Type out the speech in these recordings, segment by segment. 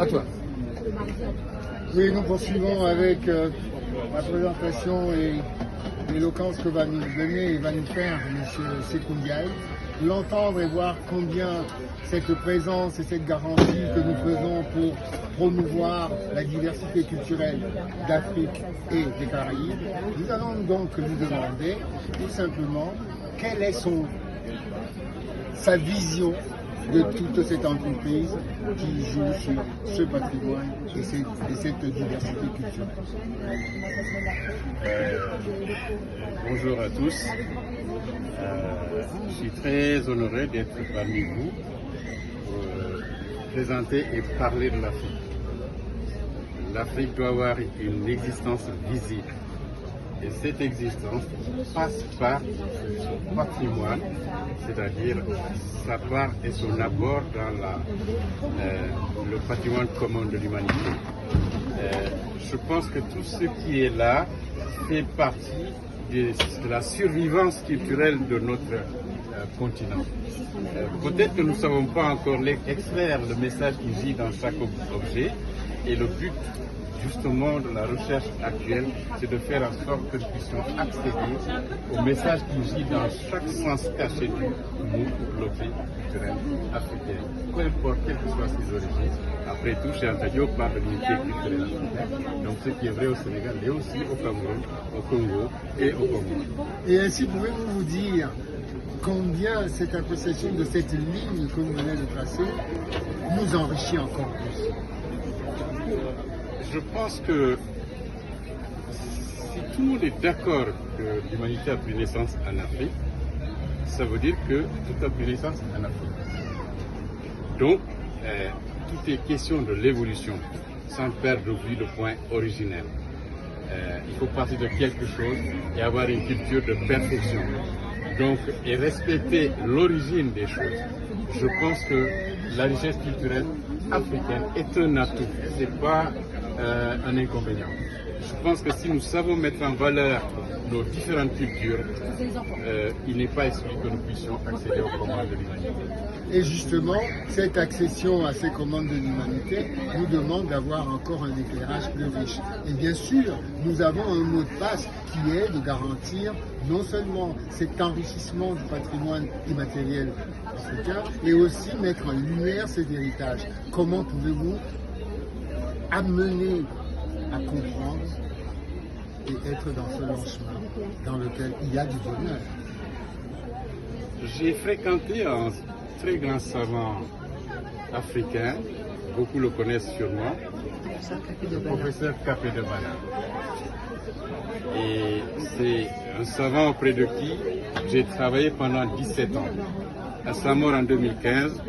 À toi. Oui, nous poursuivons avec la présentation et l'éloquence que va nous donner et va nous faire M. Sékou Ndiaye. L'entendre et voir combien cette présence et cette garantie que nous faisons pour promouvoir la diversité culturelle d'Afrique et des Caraïbes, nous allons donc nous demander tout simplement quelle est sa vision de toute cette entreprise qui joue sur ce patrimoine et cette diversité culturelle. Bonjour à tous. Je suis très honoré d'être parmi vous pour présenter et parler de l'Afrique. L'Afrique doit avoir une existence visible. Et cette existence passe par son patrimoine, c'est-à-dire sa part et son apport dans le patrimoine commun de l'humanité. Je pense que tout ce qui est là fait partie de la survivance culturelle de notre continent. Peut-être que nous ne savons pas encore extraire le message qui vit dans chaque objet, et le but justement de la recherche actuelle, c'est de faire en sorte que nous puissions accéder au message qui vit dans chaque sens caché du mot, l'objet culturel africain. Peu importe quelles que soient ses origines. Après tout, chez Antadio, on parle de l'unité culturelle africaine. Donc ce qui est vrai au Sénégal est aussi au Cameroun, au Congo et au Congo. Et ainsi, pouvez-vous vous dire combien cette appréciation de cette ligne que vous venez de tracer nous enrichit encore plus? Je pense que si tout le monde est d'accord que l'humanité a pris naissance en Afrique, ça veut dire que tout a pris naissance en Afrique. Donc, tout est question de l'évolution, sans perdre de vue le point originel. Il faut partir de quelque chose et avoir une culture de perfection. Donc, et respecter l'origine des choses. Je pense que la richesse culturelle africaine est un atout, ce n'est pas un inconvénient. Je pense que si nous savons mettre en valeur nos différentes cultures, il n'est pas exclu que nous puissions accéder aux commandes de l'humanité. Et justement, cette accession à ces commandes de l'humanité nous demande d'avoir encore un éclairage plus riche. Et bien sûr, nous avons un mot de passe qui est de garantir non seulement cet enrichissement du patrimoine immatériel africain, mais aussi mettre en lumière cet héritage. Comment pouvez-vous amener à comprendre et être dans ce long chemin dans lequel il y a du bonheur? J'ai fréquenté un très grand savant africain, beaucoup le connaissent sûrement, le professeur Capé de Bana. Et c'est un savant auprès de qui j'ai travaillé pendant 17 ans. À sa mort en 2015,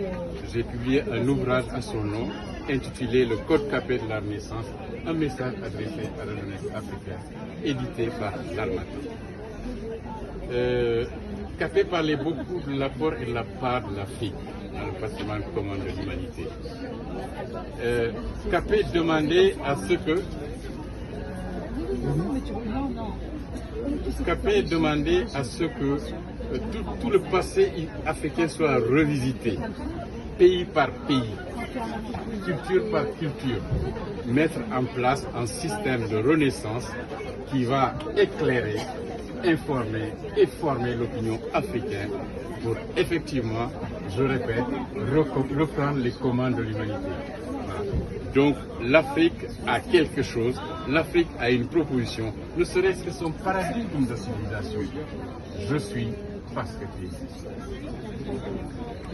j'ai publié un ouvrage à son nom intitulé Le Code Capé de la Renaissance, un message adressé à la jeunesse africaine, édité par l'Armatan. Capé parlait beaucoup de l'apport et de la part de l'Afrique dans le patrimoine commun de l'humanité. Capé demandait à ce que tout le passé africain soit revisité, pays par pays, culture par culture, mettre en place un système de renaissance qui va éclairer, informer et former l'opinion africaine pour effectivement, je répète, reprendre les commandes de l'humanité. Voilà. Donc l'Afrique a quelque chose, l'Afrique a une proposition, ne serait-ce que son paradigme de civilisation. Je suis parce que tu existes.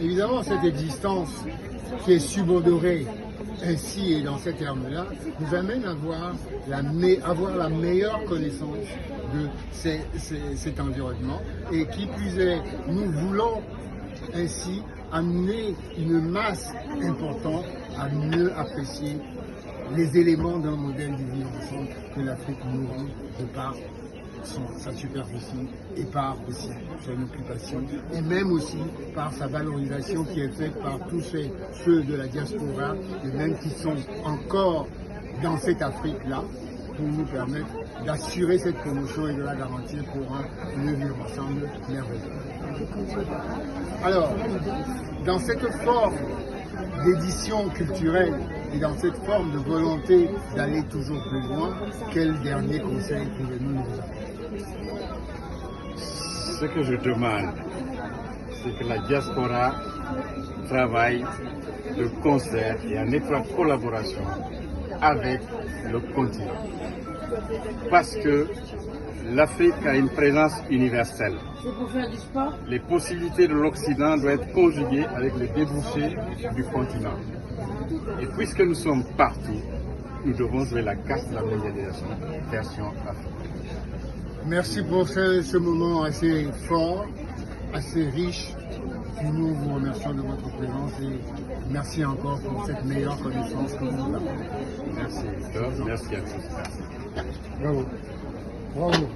Évidemment, cette existence qui est subodorée ainsi et dans ces termes-là, nous amène à avoir la meilleure connaissance de cet environnement, et qui plus est, nous voulons ainsi amener une masse importante à mieux apprécier les éléments d'un modèle du vivre ensemble que l'Afrique nous rend de par sa superficie et par aussi son occupation, et même aussi par sa valorisation qui est faite par tous ceux de la diaspora, et même qui sont encore dans cette Afrique-là, pour nous permettre d'assurer cette promotion et de la garantir pour un vivre ensemble merveilleux. Alors, dans cette forme d'édition culturelle Et dans cette forme de volonté d'aller toujours plus loin, quel dernier conseil pouvez-nous nous donner? Ce que je demande, c'est que la diaspora travaille de concert et en étroite collaboration avec le continent. Parce que l'Afrique a une présence universelle. Les possibilités de l'Occident doivent être conjuguées avec les débouchés du continent. Et puisque nous sommes partout, nous devons jouer la carte de la mondialisation version Afrique. Merci pour ce moment assez fort, assez riche. Nous vous remercions de votre présence et merci encore pour cette meilleure connaissance que vous nous avez. Merci Victor, merci à tous. Bravo. Bravo.